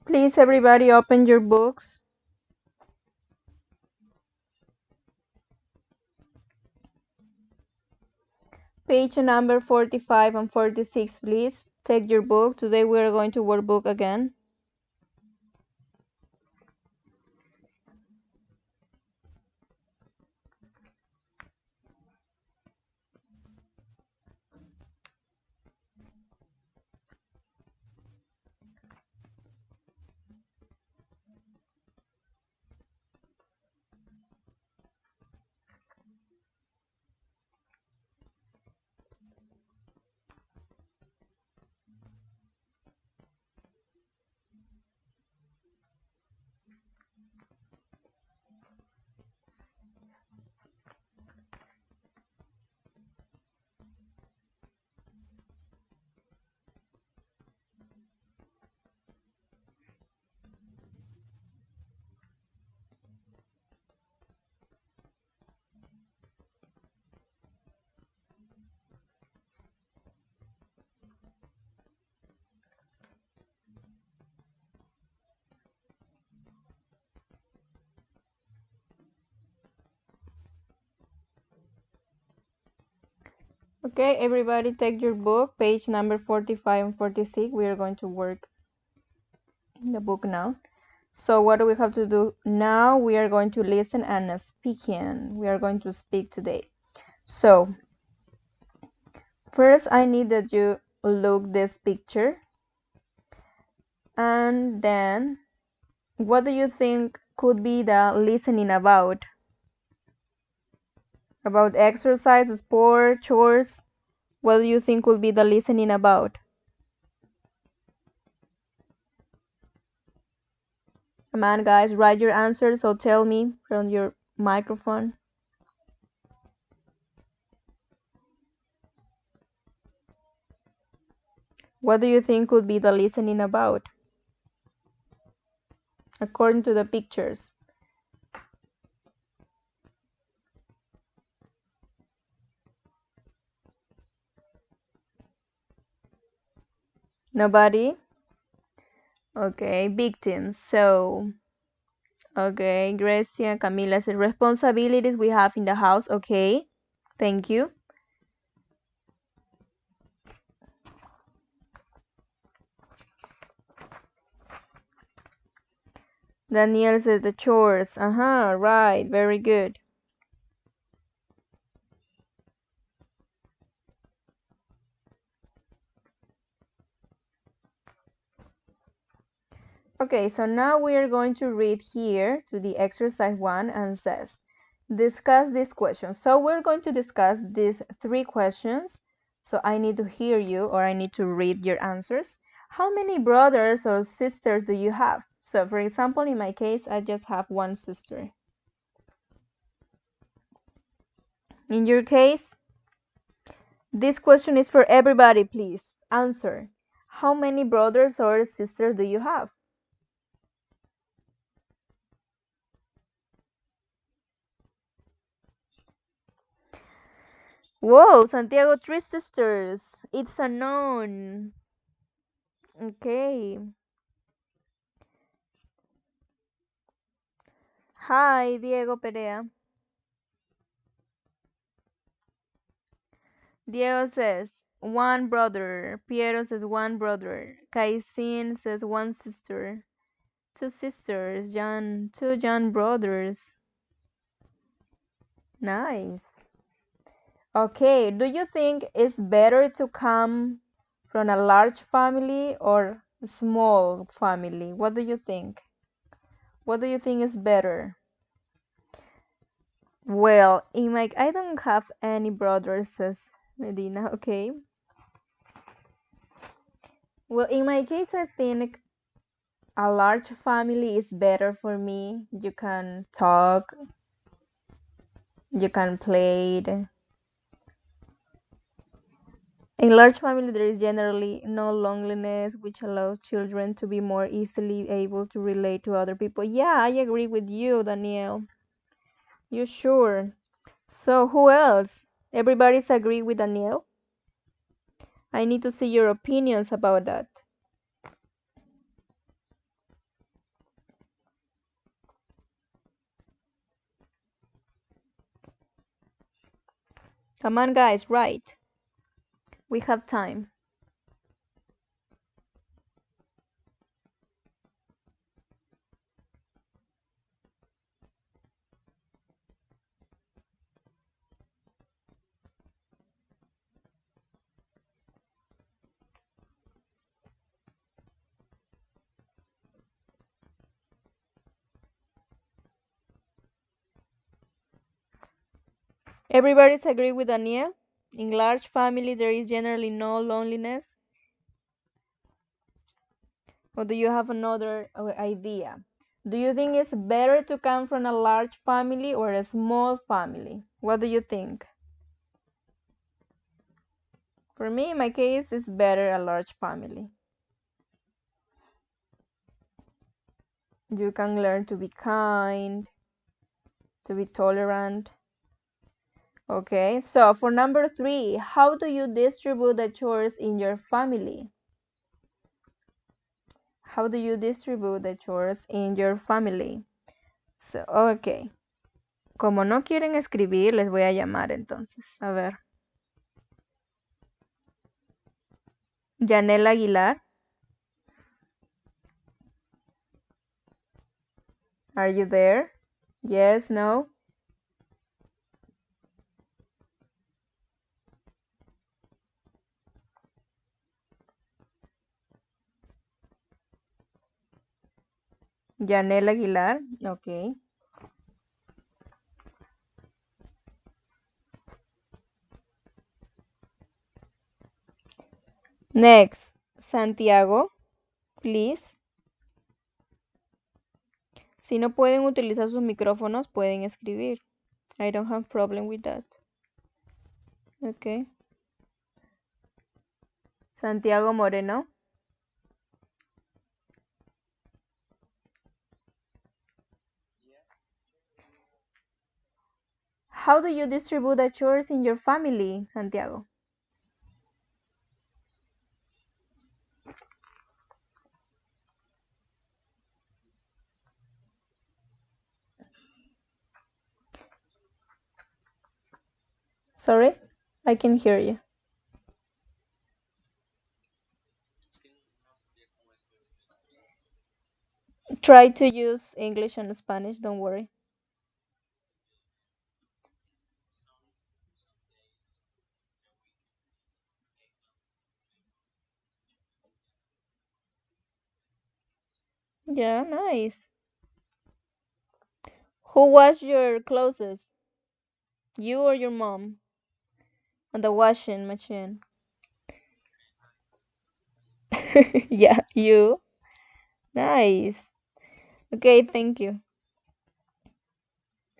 Please, everybody, open your books. Page number 45 and 46, please. Take your book. Today we are going to workbook again. Okay, everybody, take your book. Page number 45 and 46. We are going to work in the book now. So what do we have to do now? We are going to listen and speaking. We are going to speak today. So first, I need that you look this picture, and then what do you think could be the listening about? About exercise, sport, chores? What do you think could be the listening about? Come on, guys, write your answers or tell me from your microphone. What do you think could be the listening about? According to the pictures. Nobody? Okay, victims. So, okay, Grecia, Camila said responsibilities we have in the house. Okay, thank you. Daniel says the chores. Right, very good. Okay, so now we are going to read here to the exercise 1 and says, discuss this question. So we're going to discuss these 3 questions. So I need to hear you or I need to read your answers. How many brothers or sisters do you have? So for example, in my case, I just have one sister. In your case, this question is for everybody, please. Answer. How many brothers or sisters do you have? Whoa, Santiago, 3 sisters. It's a known. Okay. Hi, Diego Perea. Diego says one brother. Piero says one brother. Kaisin says one sister. 2 sisters. John, 2 John brothers. Nice. Okay, do you think it's better to come from a large family or a small family? What do you think? What do you think is better? Well, in my I don't have any brothers, says Medina. Okay. Well, in my case, I think a large family is better for me. You can talk, you can play. In large family, there is generally no loneliness, which allows children to be more easily able to relate to other people. Yeah, I agree with you, Danielle. You sure? So who else? Everybody's agree with Danielle? I need to see your opinions about that. Come on, guys, write. We have time. Everybody's agree with Daniel? In large families, there is generally no loneliness. Or do you have another idea? Do you think it's better to come from a large family or a small family? What do you think? For me, in my case, it's better a large family. You can learn to be kind, to be tolerant. Okay, so for number 3, how do you distribute the chores in your family? How do you distribute the chores in your family? So, okay. Como no quieren escribir, les voy a llamar entonces. A ver. Yanela Aguilar. Are you there? Yes, no? Yanela Aguilar. Okay. Next, Santiago, please. Si no pueden utilizar sus micrófonos, pueden escribir. I don't have problem with that. Okay. Santiago Moreno. How do you distribute the chores in your family, Santiago? Sorry, I can hear you. Try to use English and Spanish, don't worry. Yeah, nice. Who washed your clothes? You or your mom? On the washing machine. Yeah, you. Nice. Okay, thank you.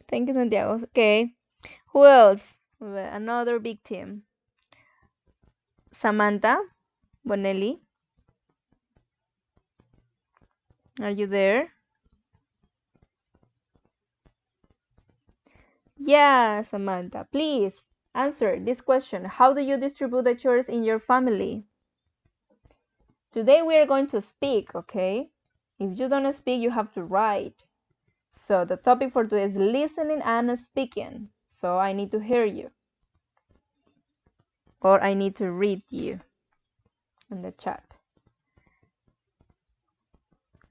Thank you, Santiago. Okay. Who else? Another big team. Samantha Bonelli. Are you there? Yeah, Samantha. Please answer this question. How do you distribute the chores in your family? Today we are going to speak, okay? If you don't speak, you have to write. So the topic for today is listening and speaking. So I need to hear you. Or I need to read you in the chat.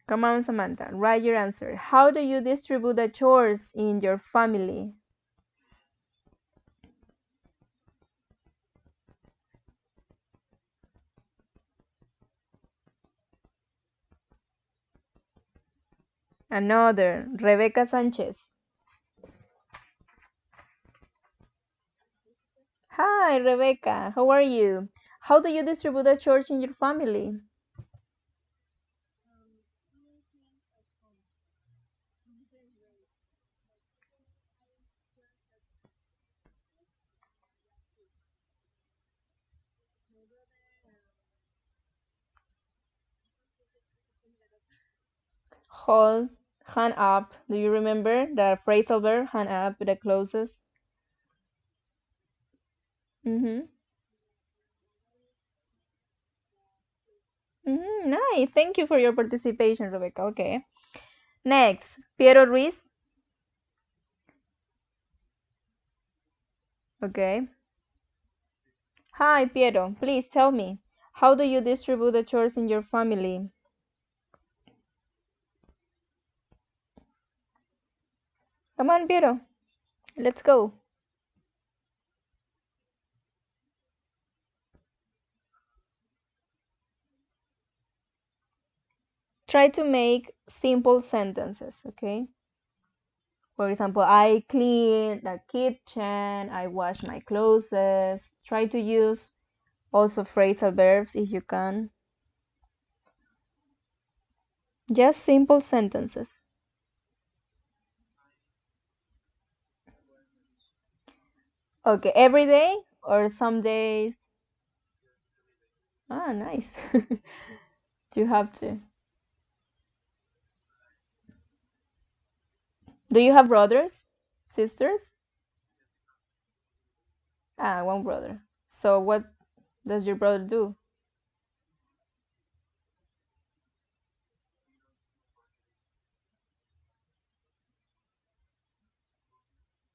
Come on, Samantha, write your answer. How do you distribute the chores in your family? Another, Rebecca Sanchez. Hi, Rebecca. How are you? How do you distribute the chores in your family? Hold, hand up. Do you remember the phrasal verb, hand up, the closest? Mm-hmm. Mm-hmm. Nice. Thank you for your participation, Rebecca. Okay. Next, Piero Ruiz. Okay. Hi, Piero. Please tell me, how do you distribute the chores in your family? Come on, Piero. Let's go. Try to make simple sentences, okay? For example, I clean the kitchen, I wash my clothes. Try to use also phrasal verbs if you can. Just simple sentences. Okay, every day or some days? Ah, nice. You have to. Do you have brothers? Sisters? Ah, one brother. So what does your brother do?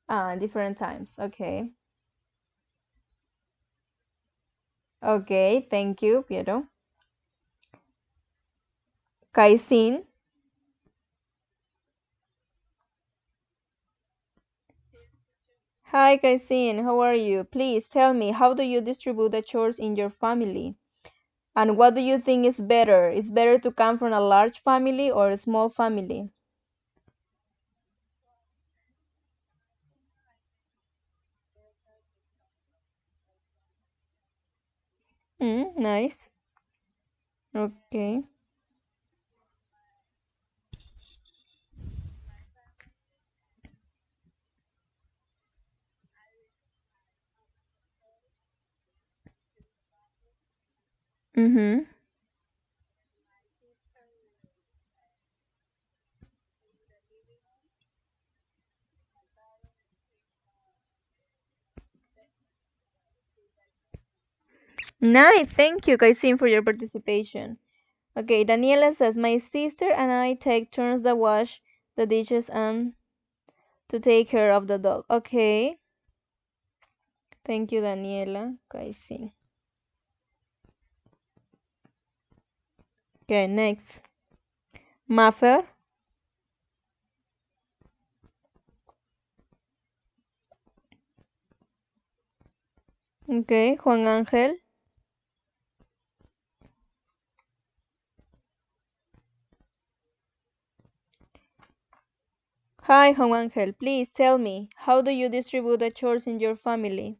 Ah, different times. Okay. Okay, thank you, Piero. Kaisin. Hi, Kaisin. How are you? Please tell me, how do you distribute the chores in your family? And what do you think is better? Is better to come from a large family or a small family? Nice. Okay. Mm-hmm. Nice. Thank you, Kaisin, for your participation. Okay, Daniela says, my sister and I take turns to wash the dishes and to take care of the dog. Okay. Thank you, Daniela. Kaisin. Okay, next. Mafer. Okay, Juan Ángel. Hi, Juan Ángel. Please tell me, how do you distribute the chores in your family?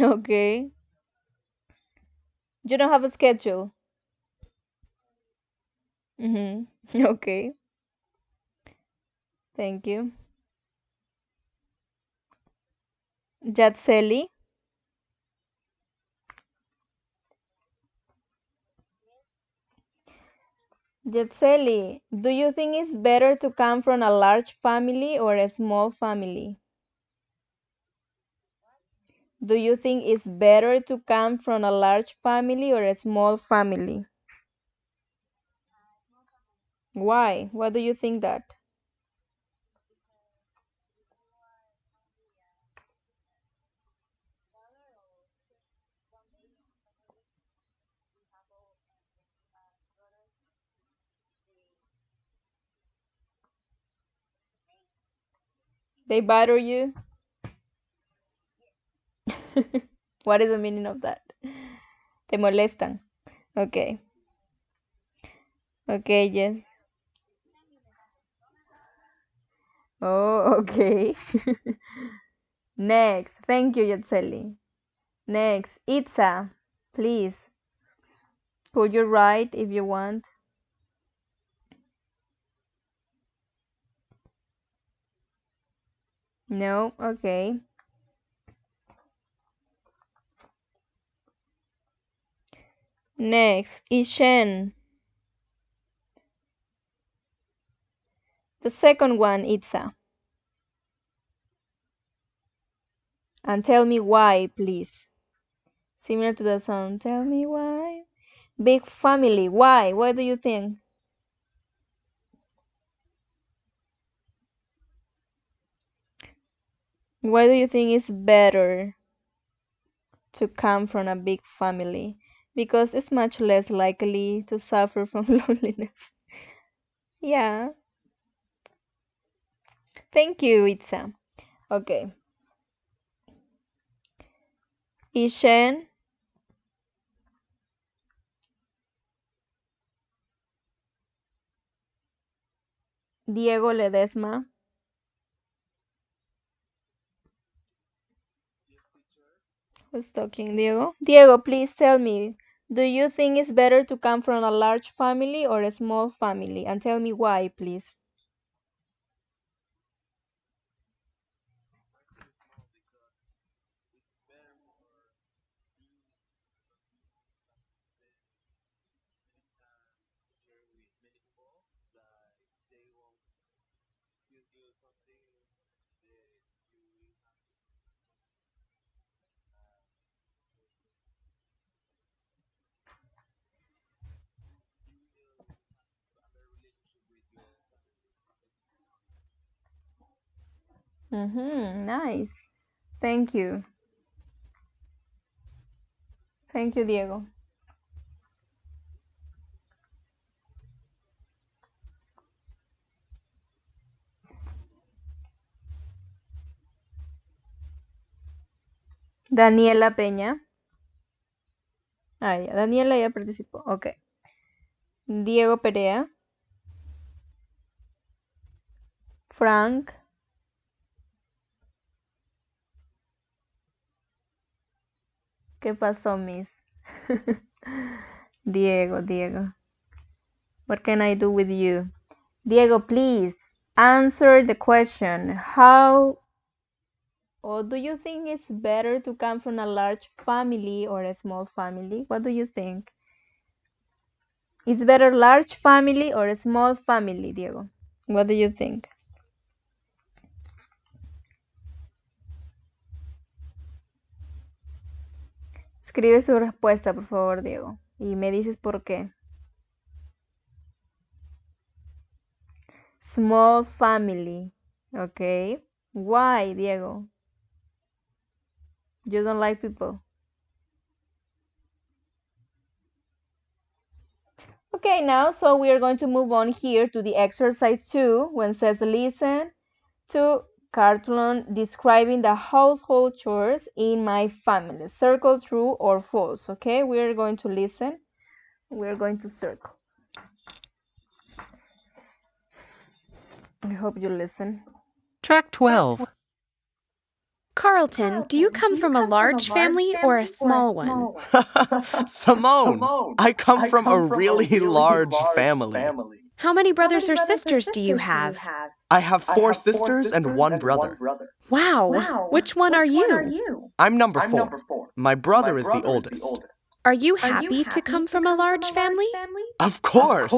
Okay. You don't have a schedule. Mm-hmm. Okay. Thank you. Jatseli. Jatseli, do you think it's better to come from a large family or a small family? Do you think it's better to come from a large family or a small family? Why? What do you think that? They bother you? What is the meaning of that? Te molestan. Okay. Okay, yes. Oh, okay. Next. Thank you, Yatseli. Next. Itza, please. Could you write if you want? No? Okay. Next. Ishen. The second one, Itza. And tell me why, please. Similar to the song, tell me why. Big family, why? Why do you think? Why do you think it's better to come from a big family? Because it's much less likely to suffer from loneliness. Yeah, thank you, Itza. Okay, Ishen, Diego Ledesma. Who's talking, Diego? Diego, please tell me, do you think it's better to come from a large family or a small family? And tell me why, please. Nice. Thank you. Thank you, Diego. Daniela Peña. Ah, ya. Daniela ya participó. Ok. Diego Perea. Frank. ¿Qué pasó, Miss? Diego. What can I do with you? Diego, please answer the question. How or do you think it's better to come from a large family or a small family? What do you think? It's better large family or a small family, Diego? What do you think? Escribe su respuesta, por favor, Diego. Y me dices por qué. Small family. Okay. Why, Diego? You don't like people. Okay, now, so we are going to move on here to the exercise 2 when it says listen to cartoon describing the household chores in my family. Circle true or false, okay? We are going to listen. We're going to circle. I hope you listen. Track 12. Carlton, do you come from a large family or a small one? Simone, I come from a really large family. How many brothers or sisters do you have? I have 4 sisters and 1 brother. Wow! Which one are you? I'm number 4. My brother is the oldest. Are you happy to come from a large family? Of course!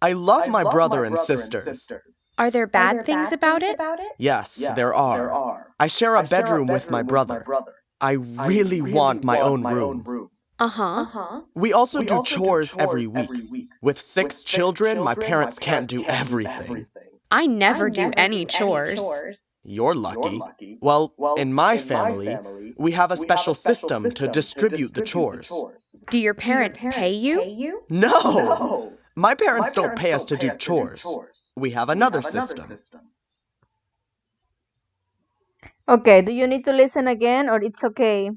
I love my brother and sisters. Are there bad things about it? Yes, there are. I share a bedroom with my brother. I really want my own room. Uh-huh. We also do chores every week. With 6 children, my parents can't do everything. I never do any chores. You're lucky. Well, in my family, we have a special system to distribute the chores. Do your parents pay you? No! My parents don't pay us to do chores. We have another system. Okay, do you need to listen again or it's okay?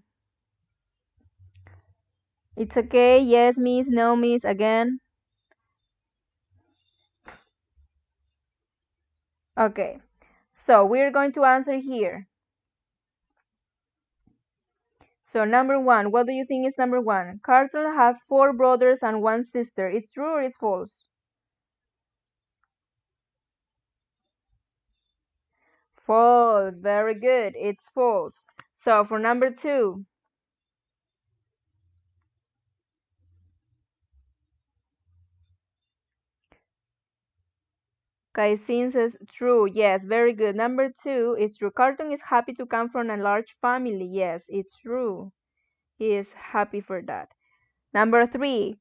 It's okay, yes, miss, no, miss, again. Okay, so we're going to answer here. So number 1, what do you think is number 1? Carlton has 4 brothers and 1 sister. It's true or it's false? False, very good, it's false. So for number 2, Kaisin says true. Yes, very good. Number 2 is true. Carlton is happy to come from a large family. Yes, it's true. He is happy for that. Number 3,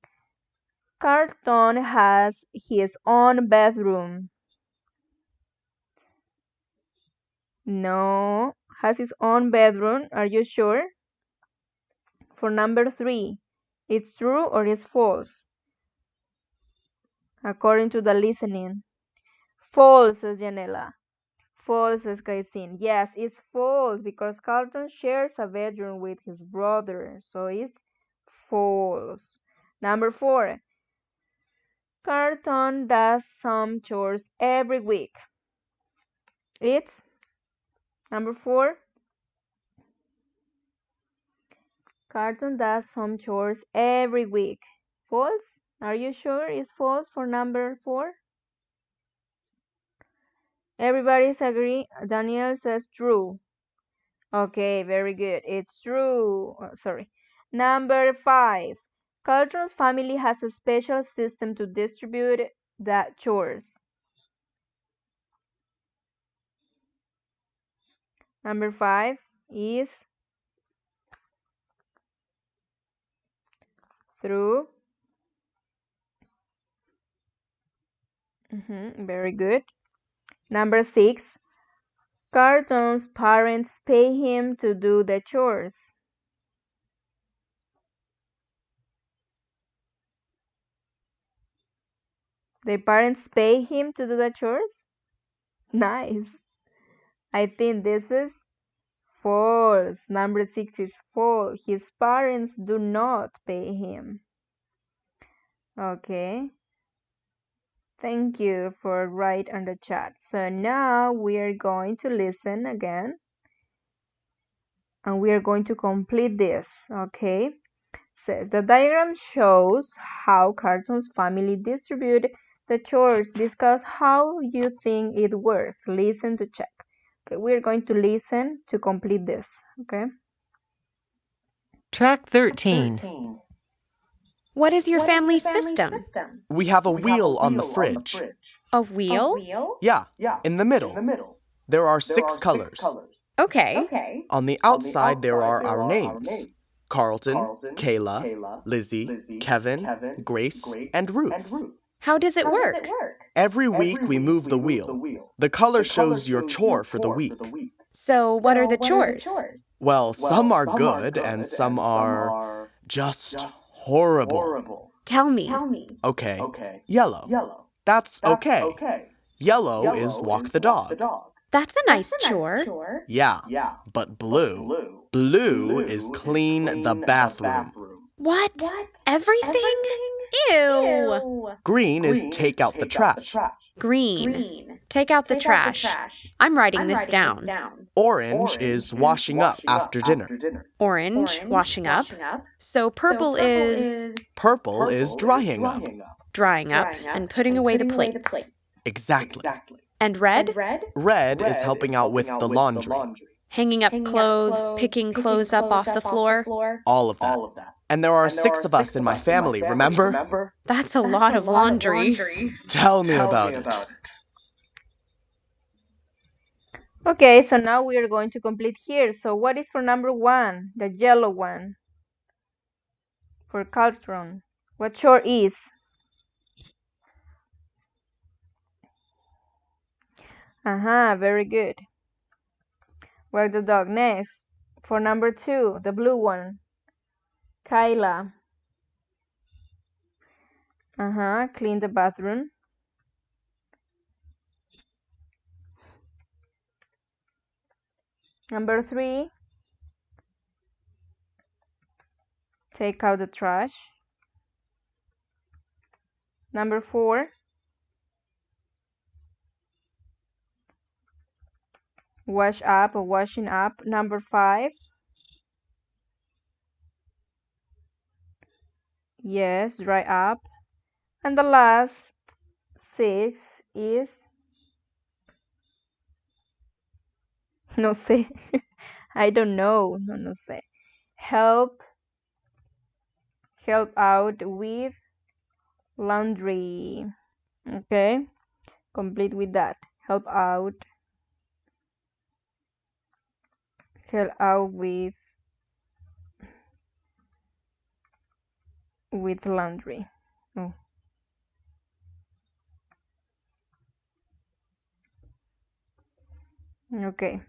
Carlton has his own bedroom. No, has his own bedroom. Are you sure? For number 3, it's true or it's false? According to the listening. False, says Janela. False, says Kaisin. Yes, it's false because Carlton shares a bedroom with his brother. So it's false. Number 4, Carlton does some chores every week. It's number 4. Carlton does some chores every week. False? Are you sure it's false for number 4? Everybody's agree. Daniel says true. Okay, very good. It's true. Sorry. Number 5. Carlton's family has a special system to distribute the chores. Number 5 is true. Very good. Number 6. Carlton's parents pay him to do the chores. The parents pay him to do the chores? Nice. I think this is false. Number 6 is false. His parents do not pay him. Okay. Thank you for writing on the chat. So now we are going to listen again. And we are going to complete this. Okay. Says the diagram shows how Carlton's family distribute the chores. Discuss how you think it works. Listen to check. Okay, we're going to listen to complete this. Okay. Track 13. What is your family's system? We have a wheel on the fridge. A wheel? Yeah, in the middle. There are 6 colors. Okay. On the outside, there are our names. Carlton, Kayla, Lizzie, Kevin, Grace, and Ruth. How does it work? Every week we move the wheel. The color shows your chore for the week. So, what are the chores? Well, some are good and some are just horrible. Tell me. Okay. Yellow. That's okay. Yellow is walk the dog. That's a nice chore. Yeah, but blue. Blue is clean the bathroom. What? Everything? Ew. Green is take out the trash. Green. Take out the trash. I'm writing this down. Orange is washing up after dinner. Orange, washing up. So purple is... Purple is drying up. Drying up and putting away the plates. Exactly. And red? Red is helping out with the laundry. Hanging up clothes, picking clothes up off the floor. All of that. And there are 6 of us in my family, remember? That's a lot of laundry. Tell me about it. Okay, so now we are going to complete here. So what is for number 1? The yellow one. For Carlton. What chore is? Very good. Walk the dog. Next. For number 2, the blue one. Kyla. Clean the bathroom. Number 3, take out the trash. Number 4, wash up or washing up. Number 5, yes, dry up. And the last 6 is no sé. I don't know. No sé. Help out with laundry. Okay. Complete with that. Help out. Help out with laundry. Oh. Okay.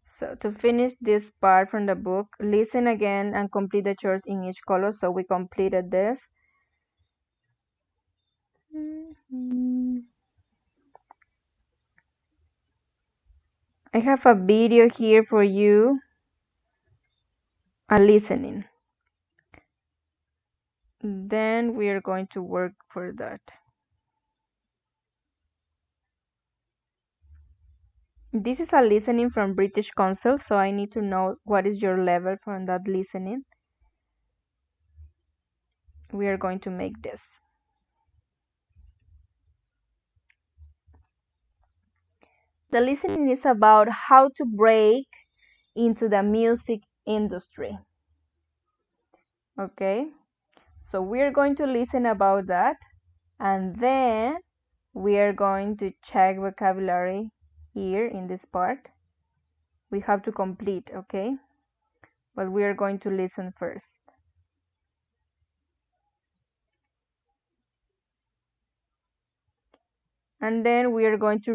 So to finish this part from the book, listen again and complete the chores in each color. So we completed this. I have a video here for you, a listening. Then we are going to work for that. This is a listening from British Council, so I need to know what is your level from that listening. We are going to make this. The listening is about how to break into the music industry. Okay, so we are going to listen about that, and then we are going to check vocabulary here in this part. We have to complete, okay? But we are going to listen first. And then we are going to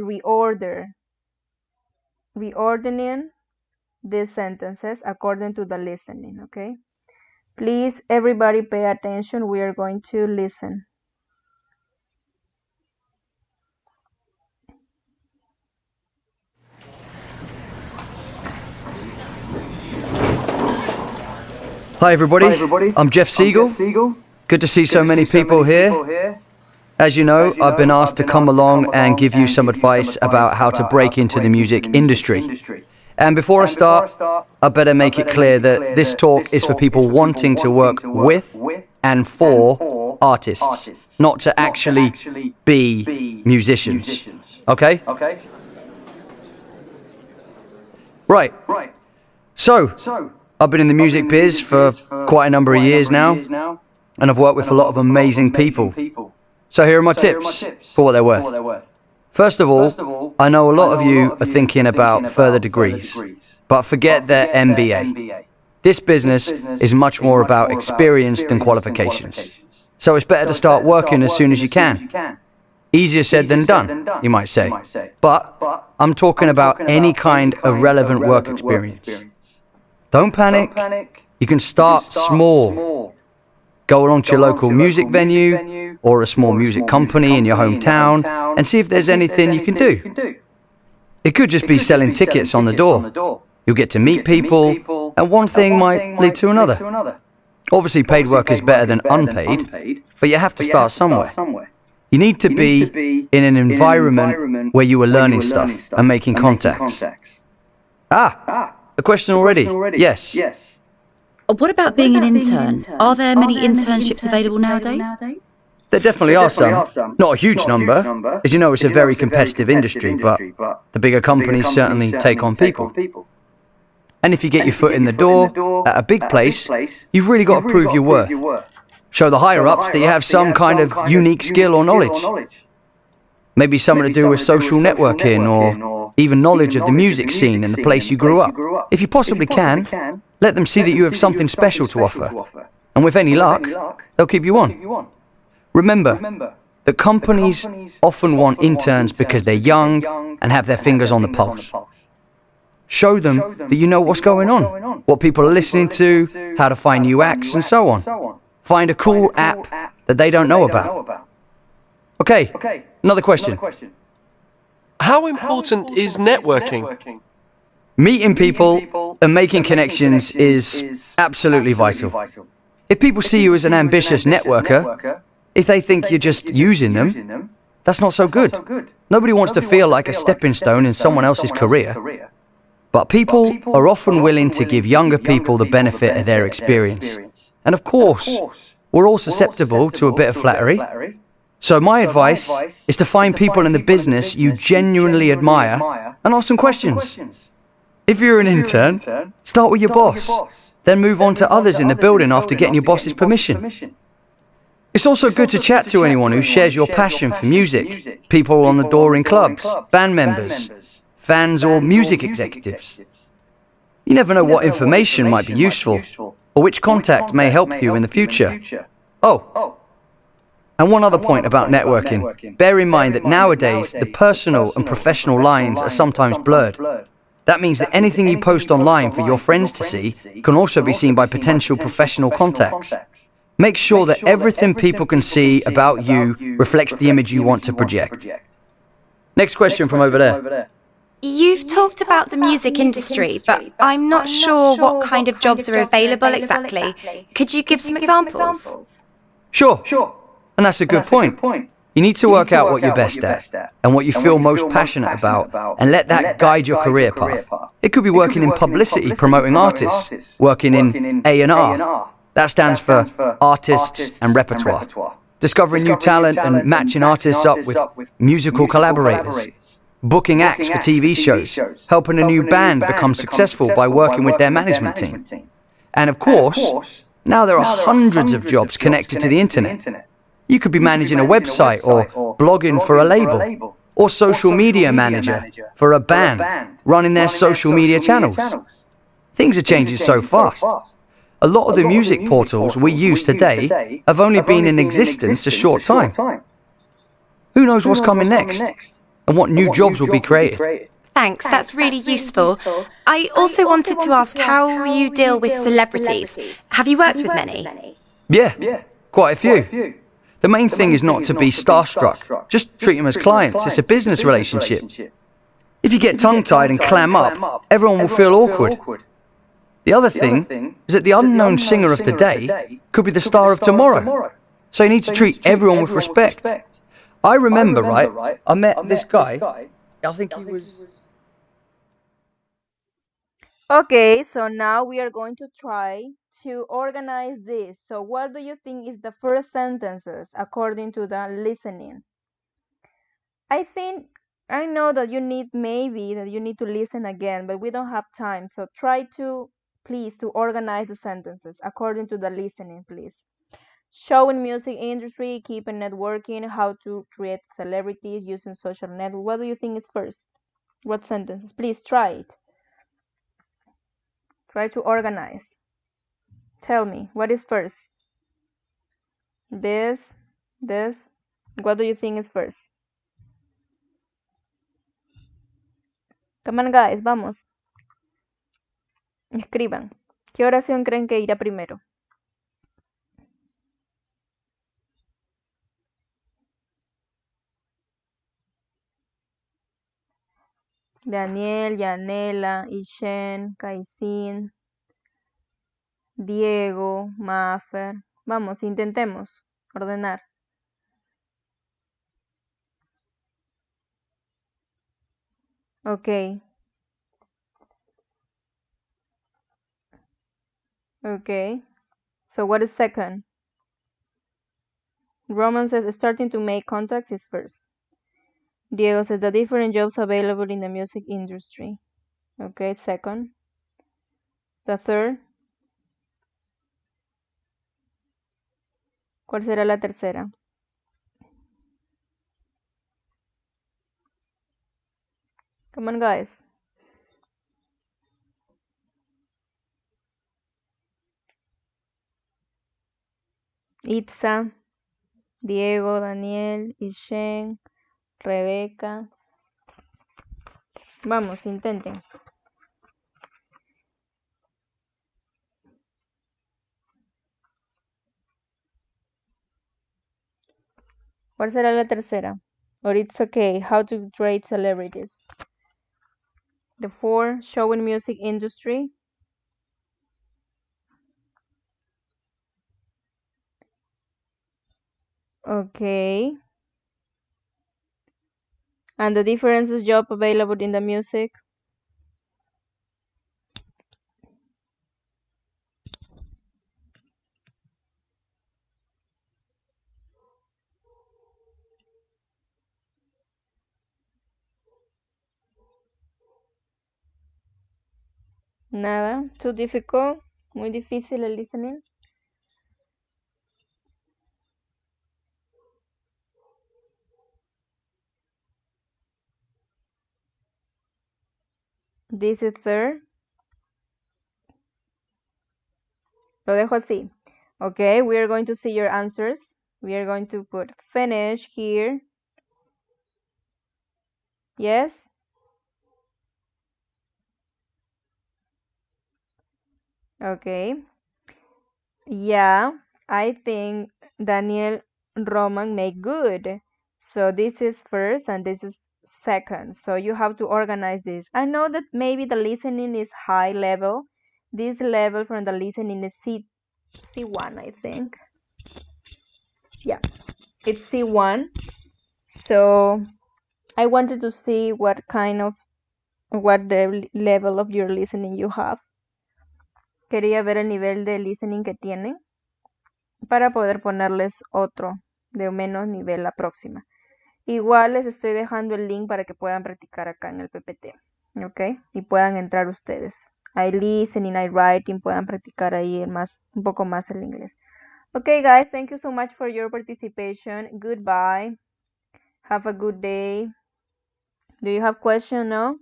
reordering these sentences according to the listening, okay? Please, everybody pay attention. We are going to listen. Hi everybody, I'm Jeff Siegel. Good to see so many people here. As you know, I've been asked to come along and give you some advice about how to break into the music industry. And before I start, I better make it clear that this talk is for people wanting to work with and for artists, not to actually be musicians. Okay? Right. So, I've been in the music biz for quite a number of years now, and I've worked with a lot of amazing people. So here are my tips for what they're worth. First of all, I know a lot of you are thinking about further degrees, but forget their MBA. This business is much more about experience than qualifications. So it's better to start working as soon as you can. Easier said than done, you might say. But I'm talking about any kind of relevant work experience. Don't panic. You can start small. Go along to your local music venue or a small music company in your hometown and see if there's anything you can do. It could just be selling tickets on the door. You'll get to meet people, and one thing might lead to another. Obviously, paid work is better than unpaid, but you have to start somewhere. You need to be in an environment where you are learning stuff and making contacts. A question already. Yes. What about being an intern? Are there many internships available nowadays? There definitely are some. Not a huge number. As you know, it's a very competitive industry, but the bigger companies certainly take on people. And if you get your foot in the door at a big place, you've really got to prove your worth. Show the higher-ups that you have some kind of unique skill or knowledge. Maybe something to do with social networking or even knowledge of the music scene in the place you grew up. If you possibly can, let them see that you have something special to offer. And with any luck, they'll keep you on. Remember that companies often want interns because they're young and have their fingers on the pulse. Show them that you know what's going on, what people are listening to, how to find new acts, and so on. Find a cool app that they don't know about. Okay, another question. How important is networking? Meeting people and making connections is absolutely vital. If people see you as an ambitious networker, if they think you're just using them, that's not so good. Nobody wants to feel like a stepping stone in someone else's career. But people are often willing to give younger people the benefit of their experience. And of course, we're all susceptible to a bit of flattery. So my advice is to find people in the business you genuinely admire and ask some questions. If you're an intern, start with your boss, then move on to others in the building after getting your boss's permission. It's also good to chat to anyone who shares your passion for music, people on the door in clubs, band members, fans or music executives. You never know what information might be useful, or which contact may help you in the future. Oh, and one other point about networking. Bear in mind that nowadays the personal and professional lines are sometimes blurred. That means that anything you post online for your friends to see can also be seen by potential professional contacts. Make sure that everything people can see about you reflects the image you want to project. Next question from over there. You've talked about the music industry, but I'm not sure what kind of jobs are available exactly. Could you give some examples? Sure. And that's a good point. You need to work out what you're best at and what you feel most passionate about and let that guide your career path. It could be working in publicity promoting artists, working in A&R. That stands for artists and repertoire. Discovering new talent and matching artists up with musical collaborators. Booking acts for TV shows, helping a new band become successful by working with their management team. And of course, now there are hundreds of jobs connected to the internet. You could be managing a website or blogging for a label, or social media manager for a band, running their social media channels. Things are changing so fast. A lot of the music portals we use today have only been in existence a short time. Who knows what's coming next, and what new jobs will be created? Thanks, that's really useful. I also wanted to ask how you deal with celebrities. Have you worked with many? Yeah, quite a few. The main thing is not to be starstruck. Just treat them as clients. It's a business relationship. If you get tongue-tied and clam up, everyone will feel awkward. The other thing is that the unknown singer of today could be the star of tomorrow. So you need to treat everyone with respect. I remember, right, I met this guy, I think he was... Okay, so now we are going to try to organize this. So what do you think is the first sentences according to the listening? I know that you need to listen again, but we don't have time. So try to please to organize the sentences according to the listening, please. Showing music industry, keeping networking, how to create celebrities using social network. What do you think is first? What sentences? Please try it. Try to organize. Tell me, what is first? This. What do you think is first? Come on, guys, vamos. Escriban. ¿Qué oración creen que irá primero? Daniel, Yanela, Ishen, Kaisin, Diego, Mafer. Vamos, intentemos ordenar. Okay. So what is second? Roman says starting to make contacts is first. Diego says the different jobs available in the music industry. Okay, second. The third. ¿Cuál será la tercera? Come on, guys. Itza, Diego, Daniel, Ishen, Rebeca. Vamos, intenten. ¿Cuál será la tercera? Or it's okay, how to trade celebrities. The four, showing music industry. Okay. And the differences job available in the music. Nada, too difficult, muy difícil el listening. This is third. Lo dejo así. Okay, we are going to see your answers. We are going to put finish here. Yes? Okay. Yeah, I think Daniel Roman make good. So this is first and this is second. So you have to organize this. I know that maybe the listening is high level. This level from the listening is C1, I think. Yeah, it's C1. So I wanted to see what the level of your listening you have. Quería ver el nivel de listening que tienen para poder ponerles otro de menos nivel la próxima. Igual les estoy dejando el link para que puedan practicar acá en el PPT, ¿ok? Y puedan entrar ustedes. I listening, I writing, puedan practicar ahí un poco más el inglés. Okay, guys, thank you so much for your participation. Goodbye. Have a good day. Do you have question now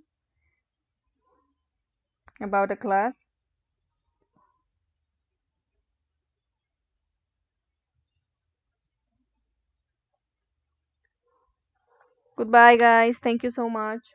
about the class? Goodbye, guys. Thank you so much.